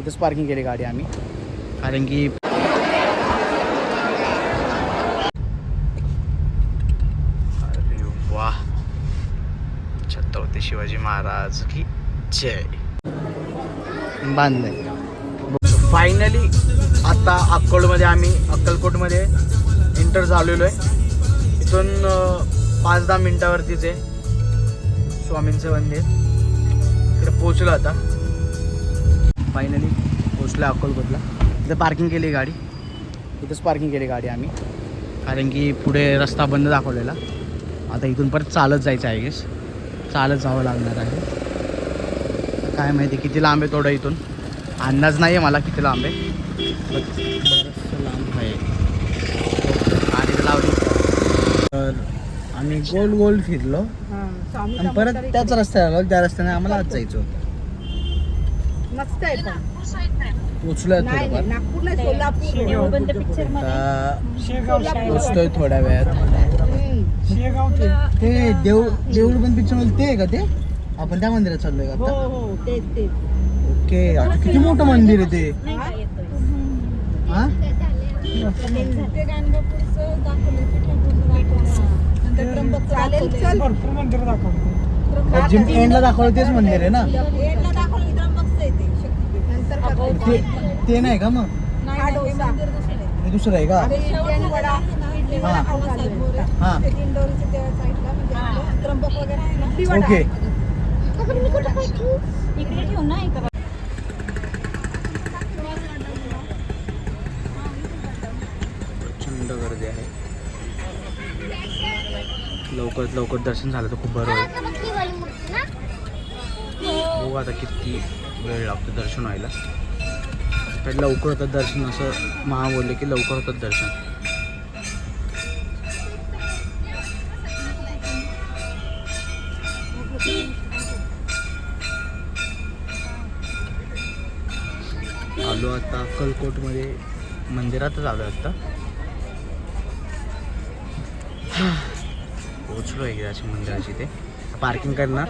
इथंच पार्किंग केली गाडी आम्ही, कारण की अरे वा, छत्रपती शिवाजी महाराज की जय. बांधले फायनली. आता अक्कलकोटमध्ये एंटर झालेलो आहे. इथून 5-10 मिनटावरतीच आहे स्वामींचं मंदिर. इकडे पोचलो आता, फायनली पोचलो अक्कलकोटला. इथं पार्किंग केली गाडी, इथंच पार्किंग केली गाडी आम्ही, कारण की पुढे रस्ता बंद दाखवलेला. आता इथून परत चालत जायचं आहे, गेस चालत जावं लागणार आहे. काय माहिती किती लांब आहे, थोडं इथून अंदाज नाही आहे मला किती लांब आहे, बरंचसं लांब आहे. गाडी लावली तर आम्ही गोल गोल फिरलो आणि परत त्याच रस्त्याला आलो, त्या रस्त्याने आम्हाला आज जायचं होतं. मस्त आहे पण पोचलोय थोडंफार, नागपूरला पोचतोय थोड्या वेळात. ते देऊळ बंद पिक्चर ते आहे का, ते आपण त्या मंदिरात चाललोय का आता? ओके, आता किती मोठं मंदिर आहे ते. हा जिम एंडला दाखवलं तेच मंदिर आहे ना, ते नाही का? मग हे दुसरं आहे का? हां ओके. प्रचंड गर्दी आहे. लवकरात लवकर दर्शन झालं तर खूप बरं होईल. बघू आता किती वेळ लागतो दर्शन व्हायला. तर लवकर होतं दर्शन, असं महा बोलले की लवकर होतं दर्शन. आलो आता अक्कलकोटमध्ये, मंदिरातच आलो आता. पोचलो एकदाची मंदिराची. ते पार्किंग करणार,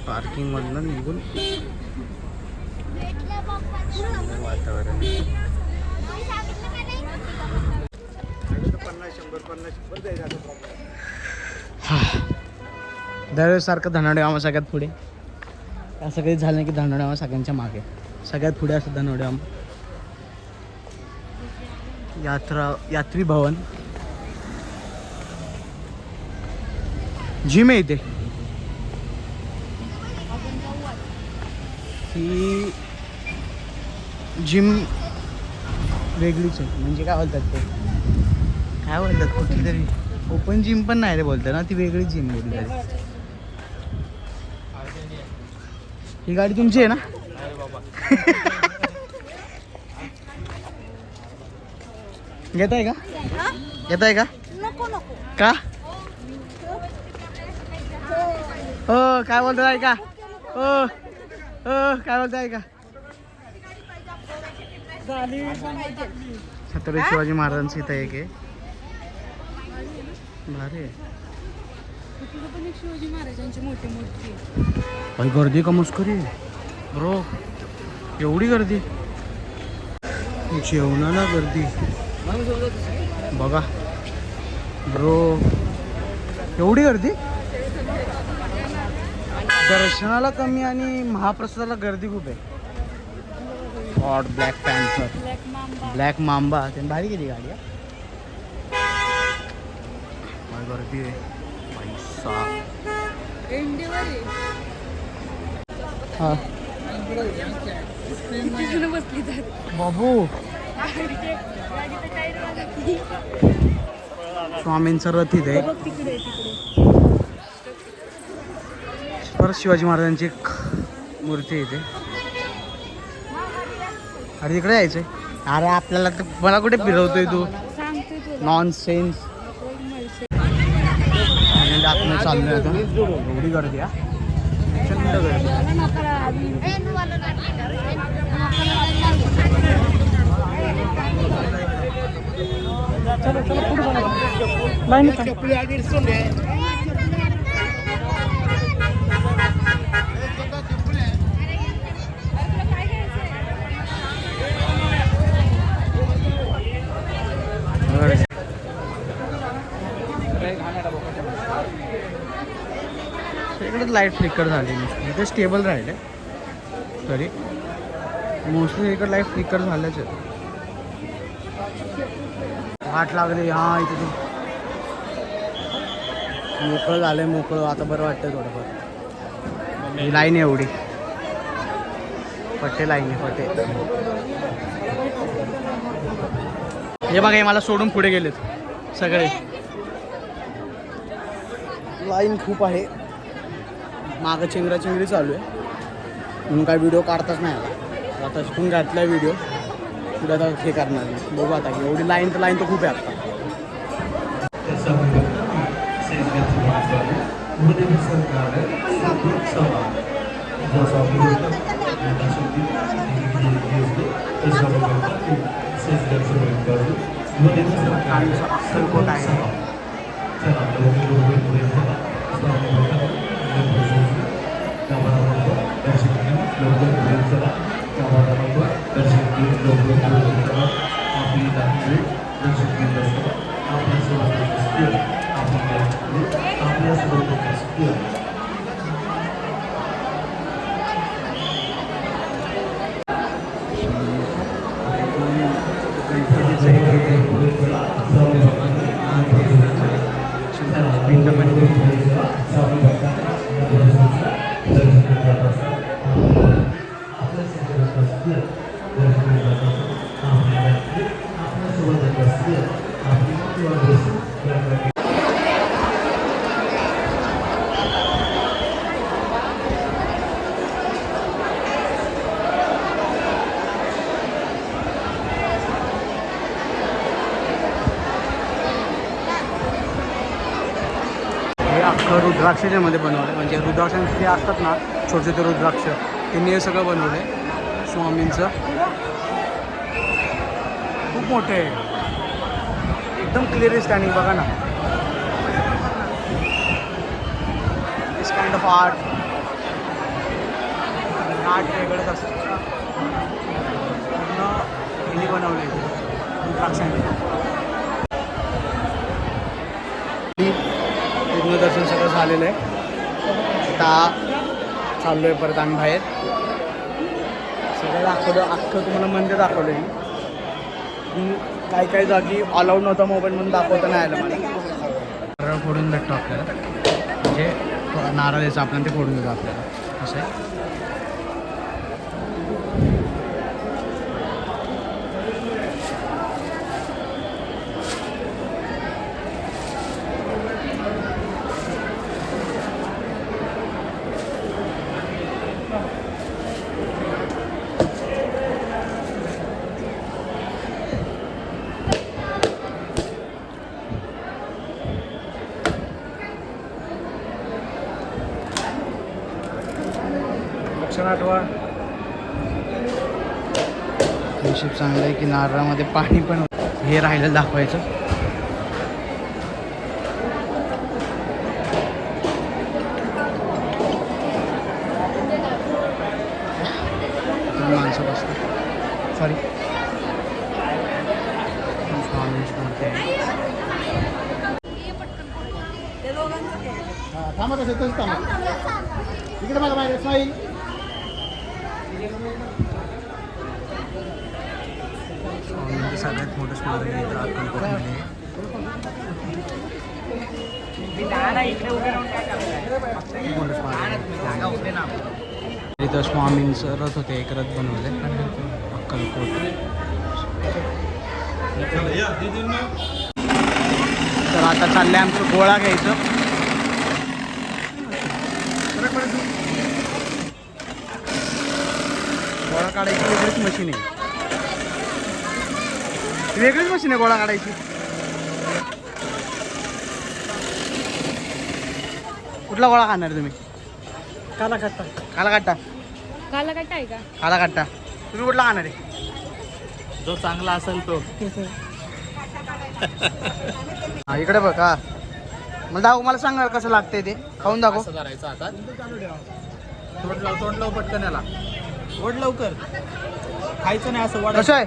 पार्किंगमधनं निघून वातावरण. दरवेळेसारखं धनावडे मामा सगळ्यात पुढे. असं काही झालं नाही की धनावडे मामा सगळ्यांच्या मागे, सगळ्यात पुढे असं धनावडे मामा. यात्री भवन, जिम आहे इथे. ही जिम वेगळीच आहे, म्हणजे काय बोलतात ते, काय बोलतात, कुठली तरी ओपन जिम पण नाही रे बोलतात ना, ती वेगळी जिम वेगळी तरी. ही गाडी तुमची आहे ना? घेत आहे का? घेत आहे का? का? हो काय बोलतो आहे का? हो हो काय बोलतो आहे का? छत्रपती शिवाजी महाराजांचं इथं एक आहे, भारी आहे. शिवाजी महाराजांची मोठी मोठी भाई गर्दी का मुस्करी ब्रो, एवढी गर्दी, जेवणाला गर्दी बघा ब्रो, एवढी गर्दी. दर्शनाला कमी आणि महाप्रसादाला गर्दी खूप आहे. God, black panther, black Mamba, त्यांनी भारी केली गाडी. गर्दी आहे पैसा. हा बाबू, स्वामींचं रथ इथे. परत शिवाजी महाराजांची एक मूर्ती आहे इथे. अरे तिकडे यायचंय. अरे आपल्याला तर, मला कुठे फिरवतोय तू, नॉनसेन्स. आतमध्ये चाललोय आता, एवढी गर्दी आहे, प्रचंड गर्दी. लाईट फ्लिकर झाली नुसती इथे स्टेबल राहिले तरी मोस्टली इकडे लाईट फ्लिकर झाल्याच आहेत. वाट लागली हां इथे तू मोकळं झालंय मोकळं आता बरं वाटतंय थोडंफार. ही लाईन आहे एवढी फटे लाईन आहे फटे. हे बघा हे मला सोडून पुढे गेलेत सगळे. लाईन खूप आहे मागं चिंगराचिंगरी चालू आहे म्हणून काय व्हिडिओ काढताच नाही आला. आता शिकून घातला व्हिडिओ पुढे आता हे करणार नाही. बघू आता एवढी लाईन तर खूप आहे आता. अक्कलकोट आहे. रुद्राक्षाच्या मध्ये बनवलं म्हणजे रुद्राक्षांचे जे असतात ना छोटे छोटे रुद्राक्ष त्यांनी हे सगळं बनवलं आहे स्वामींचं. खूप मोठे आहे एकदम क्लिअर स्टँडिंग बघा ना. दिस काइंड ऑफ आर्ट वेगळंच असतं. पूर्ण हिने बनवले रुद्राक्षांनी. पूर्ण दर्शन सगळं झालेलं आहे. आता चाललो आहे परत आम्ही बाहेर. सगळं दाखवलं अख्खं तुम्हाला मंदिर दाखवलं मी. काही जागी अलाउड नव्हता मोबाईल म्हणून दाखवता नाही आलं मला. नारळ फोडून भेटतो आपल्याला म्हणजे नारळ द्यायचं आपल्याला ते फोडून देतो आपल्याला असं आहे. आठवा नशीब चांगलं आहे की नारळामध्ये पाणी पण हे राहिलं दाखवायचं. माणसं बसतात सॉरी थांबा कसं तसं थांबा इकडे मला बाहेर स्माईल. सगळ्यात मोठं स्मारक आहे अक्कलकोटमध्ये. इथं स्वामींचं रथ होते एक रथ बनवले अक्कलकोट. तर आता चाललंय आमचं गोळा घ्यायचं. गोळा काढायची वेगळीच मशीन आहे. वेगळीच मशीन आहे गोळा काढायची. कुठला गोळा खाणार तुम्ही? काला काटा. काला काटा काला काटा आहे का? काला काटा. तुम्ही कुठला खाणार आहे? जो चांगला असेल तो. हा इकडे बघा मला मला सांगा कसं लागतंय ते खाऊन दाखव. असं करायचं आता. तोंड लाव पटकन याला. ओढ लवकर. खायचं नाही असं. कसं आहे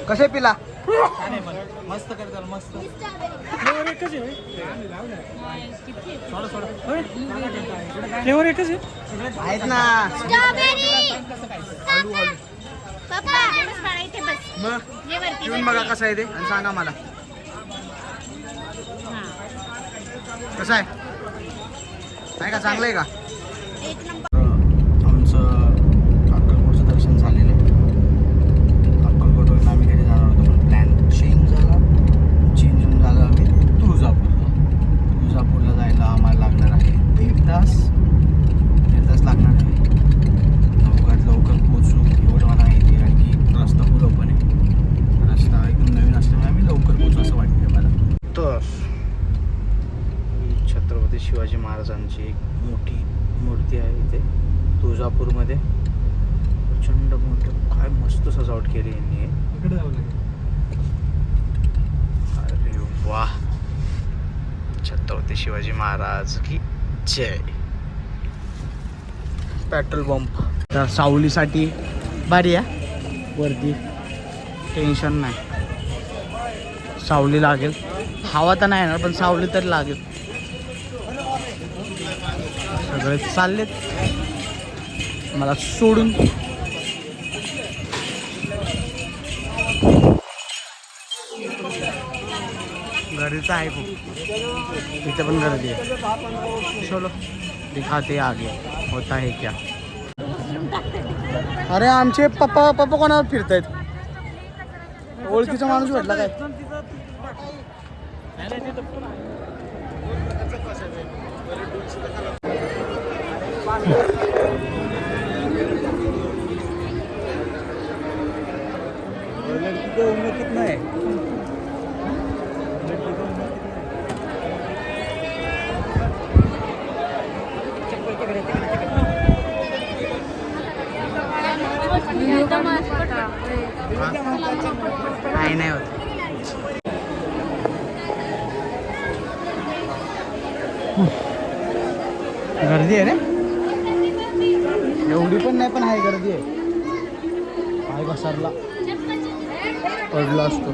कसं आहे पिला छान आहे पण मस्त करताल मस्त फ्लेवर एकच आहे सोडा सोडा फ्लेवर एकच आहे आहेत ना मग पिऊन बघा कसं आहे ते आणि सांगा मला कसं आहे नाही का चांगलं आहे का आमचं अक्कलकोटचं दर्शन झालेलं आहे अक्कलकोटवरून आम्ही घरी जाणार होतो पण प्लॅन चेंज होऊन झालं आम्ही तुळजापूरला जायला आम्हाला लागणार आहे 1.5 तास लागणार आहे लवकर पोहोचू एवढं मला माहिती आहे कारण की रस्ता फुल ओपन आहे रस्ता एकदम नवीन असल्यामुळे आम्ही लवकर पोहोचू असं वाटतं मला तर छत्रपती शिवाजी महाराजांची एक मोठी मूर्ती आहे इथे तुळजापूरमध्ये प्रचंड मोठं काय मस्त सजावट केली यांनी इकडे जावं लागेल अरे वा छत्रपती शिवाजी महाराज की जय पेट्रोल पंप तर सावलीसाठी भारी आहे वरती टेन्शन नाही सावली लागेल हवा तर नाही येणार पण सावली तरी लागेल सगळे चाललेत मला सोडून गर्दीचं आहे खूप इथे पण गर्दी आहे चलो दिखाते आगे होता है क्या अरे आमचे पप्पा कोणावर फिरतायत ओळखीचा माणूस भेटला काय कितना है नाही होत गर्दी आहे रे एवढी पण नाही पण आहे गर्दी आहे पाय घसरला पडला असतो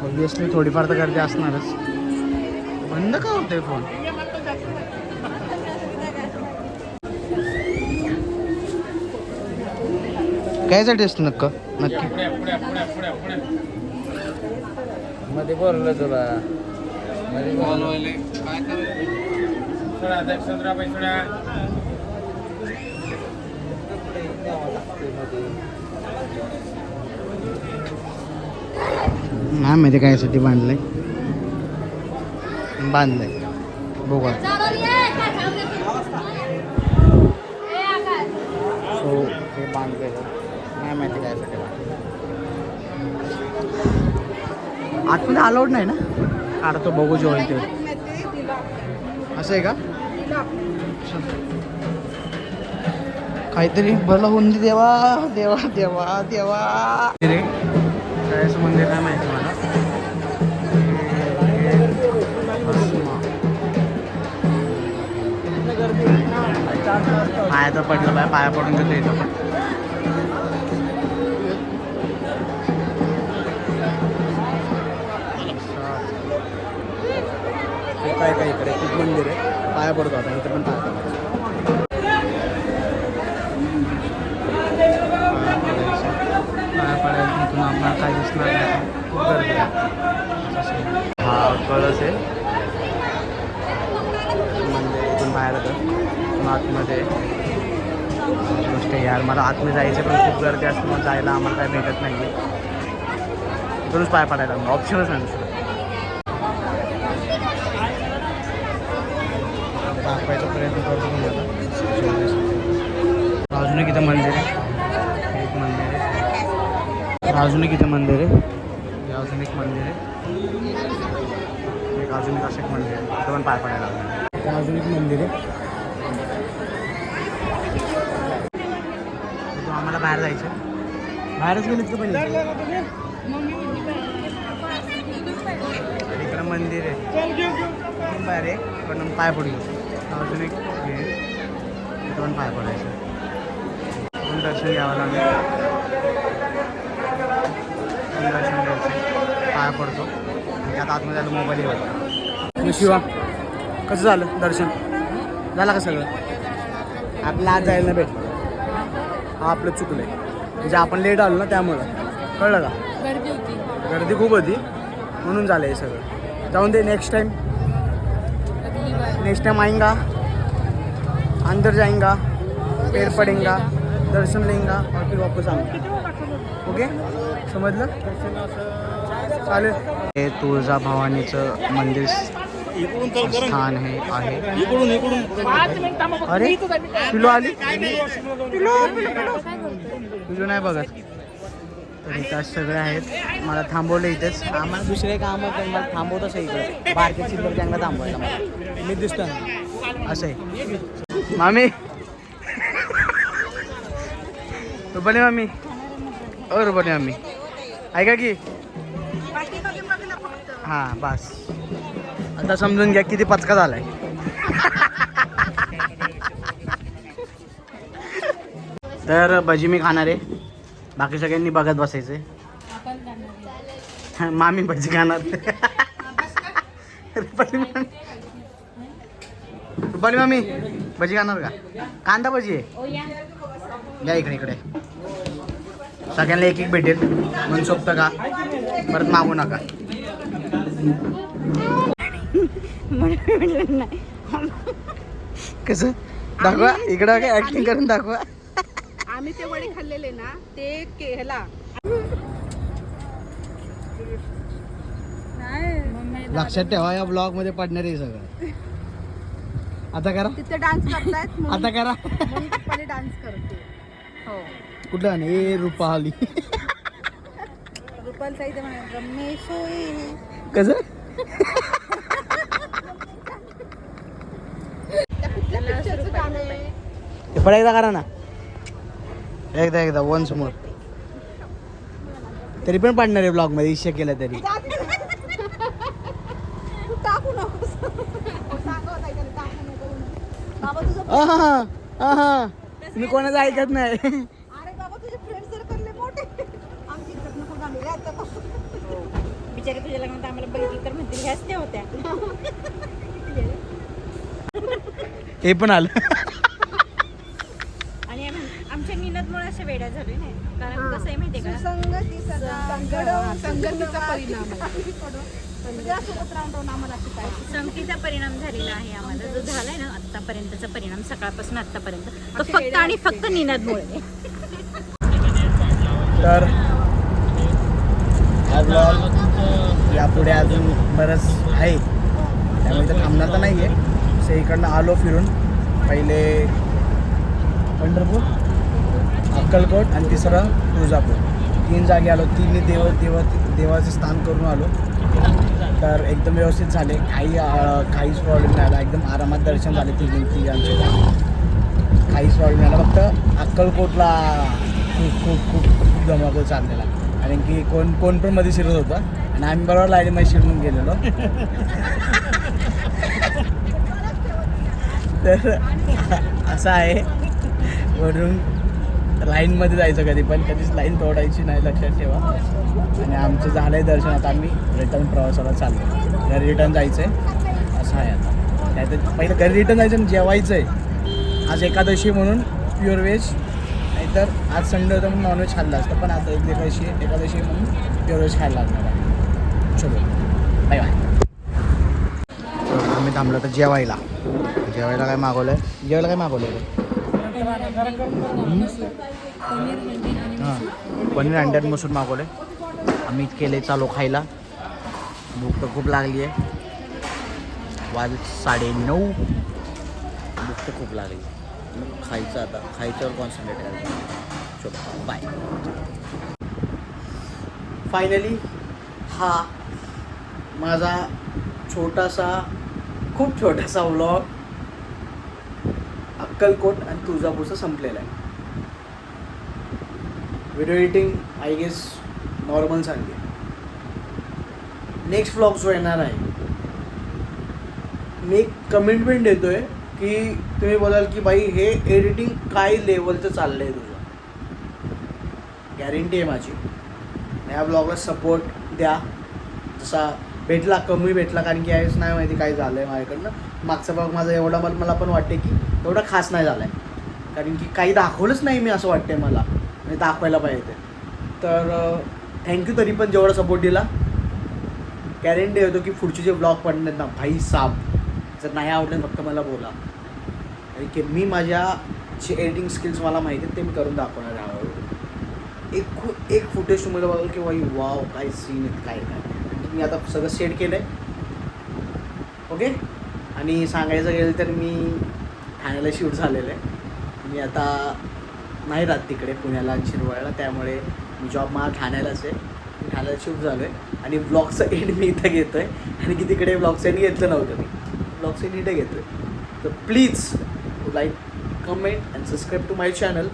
ऑब्विसली थोडीफार तर गर्दी असणारच बंद का होतोय फोन कायसाठी असतं नक्की मध्ये बोललं तुला मध्ये बोलवले काय नाही माहिती कायसाठी बांधलंय बघा सो हे बांधलेलं नाही माहिती कायसाठी आतमध्ये अलाउड नाही ना आता तो बघू जे होईल ते असं आहे का काहीतरी भलं होऊन दे देवा देवा देवा देवा रे कायचं मंदिर काय माहिती मला पाया तर पडलं बाय पाया पडून घेतो इथं पण काय काय इकडे खूप मंदिर आहे पाया पडतो आता इथं पण पाया पडायला तिथून आपल्याला काय दिसणार नाही खूप गर्दी आहे हा कळस आहे मंदिर इथून बाहेर येतं आतमध्ये गोष्ट यार मला आतमध्ये जायचं पण खूप गर्दी असते मग जायला आम्हाला काय भेटत नाही आहे इथूनच पाय पडायला ऑप्शनच नाही दुसरं दाखवायचा प्रयत्न करतो तुम्हाला अजून एक इथं मंदिर आहे एक मंदिर आहे अजून एक इथं मंदिर आहे हे अजून एक मंदिर आहे एक अजून एक असं एक मंदिर आहे इथं पण पाय पडायला लागणार अजून एक मंदिर आहे आम्हाला बाहेर जायचं बाहेरच गेलीत का पहिले इकडं मंदिर आहे बाहेर आहे पण पाय पडलो अजून एक हे इथं पण पाय पडायचं आपण दर्शन घ्यावं लागेल. दर्शन घ्यायचं पाया पडतो. त्यात आतमध्ये आलं मोबाईल येतो. शिवा कसं झालं दर्शन? झालं का सगळं? आपलं आज जायला नाही भेटलं. हा आपलं चुकलं आहे. म्हणजे आपण लेट आलो ना त्यामुळं. कळलं का? गर्दी होती. गर्दी खूप होती म्हणून झालं हे सगळं. जाऊन दे. नेक्स्ट टाइम आएंगा, अंदर जाएंगा, पैर पडेंगा, दर्शन लेंगा और फिर वापस आऊंगा. ओके समजलं? चालेल. हे तुळजा भवानीचं मंदिर स्थान आहे. अरे पिलो आली. पिलो नाही बघत. तर इथं सगळे आहेत. मला थांबवलं इथेच. आम्हाला दुसरे काम मला थांबवतच आहे इकडे. बारके चिल्लर गँगला थांबवायला मला मी दिसतो असं आहे. मामी रुपाली मामी ओ रुपाली मामी ऐका की. हां बस आता समजून घ्या किती पचका झालाय. तर भजी मी खाणार आहे. बाकी सगळ्यांनी बघत बसायचंय. मामी भजी खाणार. रुपाली मामी भजी खाणार का? कांदा भजी आहे. या इकडे इकडे. सगळ्यांना एक एक भेटेल म्हणून सोपतं का? परत मागू नका. कसं दाखवा इकडं काय ऍक्टिंग करून दाखवा. आम्ही ते वडे खाल्लेले ना ते ह्याला लक्षात ठेवा या ब्लॉग मध्ये पडणार आहे सगळं. आता करा. तिथे डान्स करतायत आता करा. म्हणून डान्स करते. हो कुठं आणि ए रुपाली रुपालचा इथे म्हणा रमेश होय. कसं पण एकदा करा ना. एकदा वन्स मोर. तरी पण पडणार आहे ब्लॉग मध्ये इच्छा केलं तरी. टाकू नकोस. बाबा तुझं मी कोणाचं ऐकत नाही. अरे बाबा तुझे फ्रेंड सर्कल मोठे. आमची इकडे नको झाले आता. बिचारे तुझ्या लग्नात आम्हाला बघितलं तर म्हणतील ह्याच त्या होत्या. हे पण आलं. आणि आमच्या निनदमुळे अशा वेड्या झालोय नाही. कारण कसं आहे माहितीये का? संगतीचा परिणाम संगतीचा परिणाम झालेला आहे आम्हाला. जो झालाय ना आतापर्यंतचा परिणाम सकाळपासून आतापर्यंत तो फक्त आणि फक्त निनदमुळे. तर हा ब्लॉग यापुढे अजून बरंच आहे त्यामुळे इथं थांबणार तर नाही आहे. असं इकडनं आलो फिरून. पहिले पंढरपूर, अक्कलकोट आणि तिसरं तुळजापूर. 3 जागी आलो. 3 देवाचे स्थान करून आलो. तर एकदम व्यवस्थित झाले. काहीच प्रॉब्लेम नाही आला. एकदम आरामात दर्शन झाले तिघांचे. काहीच प्रॉब्लेम नाही आला. फक्त अक्कलकोटला खूप धमाका चाललेला. कारण की कोण पण मध्ये शिरत होतं आणि आम्ही बरोबर लाईनीमध्ये शिरून गेलेलो. तर असं आहे. वरून लाईनमध्ये जायचं कधी पण कधीच लाईन तोडायची नाही लक्षात ठेवा. आणि आमचं झालं आहे दर्शन. आता आम्ही रिटर्न प्रवासाला चाललो. घरी रिटर्न जायचं आहे असं आहे. आता त्यात पहिलं घरी रिटर्न जायचं आणि जेवायचं आहे. आज एकादशी म्हणून प्युअर व्हेज. नाहीतर आज संडे होतं म्हणून नॉनव्हेज खाल्लं असतं. पण आता एकादशी म्हणून प्युअर व्हेज खायला लागणार आहे. चलो बाय बाय. आम्ही थांबलो तर जेवायला काय मागवलं आहे? जेवायला काय मागवलं आहे? हां पनीर अंड्यात मसूर मागवलं आहे. आम्ही केले चालू खायला. भूक तर खूप लागली आहे. वाज 9:30. भूक तर खूप लागली. खायचं आता. खायच्यावर कॉन्सन्ट्रेट करायचं. चलो बाय. फायनली हा माझा खूप छोटासा व्लॉग अक्कलकोट आणि तुळजापूरचा संपलेला आहे. Video editing I guess normal सांगते. नेक्स्ट व्लॉग जो येणार आहे मी एक कमिटमेंट देतोय की तुम्ही बोलाल की भाई हे एडिटिंग काय लेवलचं चाललं आहे तुझं. गॅरंटी आहे माझी. या ब्लॉगला सपोर्ट द्या. जसा भेटला कमी भेटला, कारण की यावेळेस नाही माहिती काय झालं आहे माझ्याकडनं. मागचा भाग माझा एवढा मला पण वाटते की एवढा खास नाही झाला आहे, कारण की काही दाखवलंच नाही मी असं वाटते मला, आणि दाखवायला पाहिजे. तर थँक्यू तरी पण जेवढा सपोर्ट दिला. गॅरंटी होतो की पुढचे जे ब्लॉग पडणार ना भाई साब, जर नाही आवडलं फक्त मला बोला, आणि की मी माझ्या जे एडिटिंग स्किल्स मला माहिती आहेत ते मी करून दाखवणार आहे हळूहळू. एक फुटेज तुम्हाला बघाल की वाई वाव काय सीन आहेत काय काय. मी आता सगळं सेट केलं आहे. ओके. आणि सांगायचं गेलं तर मी ठाण्याला शूट झालेलं आहे. मी आता नाही राहत तिकडे पुण्याला आणि शिरवळला, त्यामुळे मी जॉब मला ठाण्यालाच आहे. मी ठाण्याला शूट झालो आहे आणि ब्लॉगचं एंड मी इथं घेतो आहे, आणि की तिकडे ब्लॉगचं एंड घेतलं नव्हतं मी. ब्लॉगचं एंड इथं घेतो आहे. तर please like, comment and subscribe to my channel.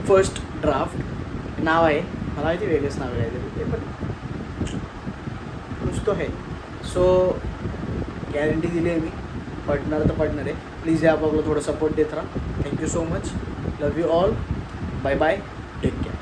First draft नाव आहे, मला माहिती वेगळंच नाव आहे ते, पण नुसतं आहे. सो गॅरंटी दिली आहे मी, पडणार तर पडणार आहे. प्लीज या ब्लॉगला थोडं सपोर्ट देत राहा. Thank you so much. Love you all. Bye bye. Take care.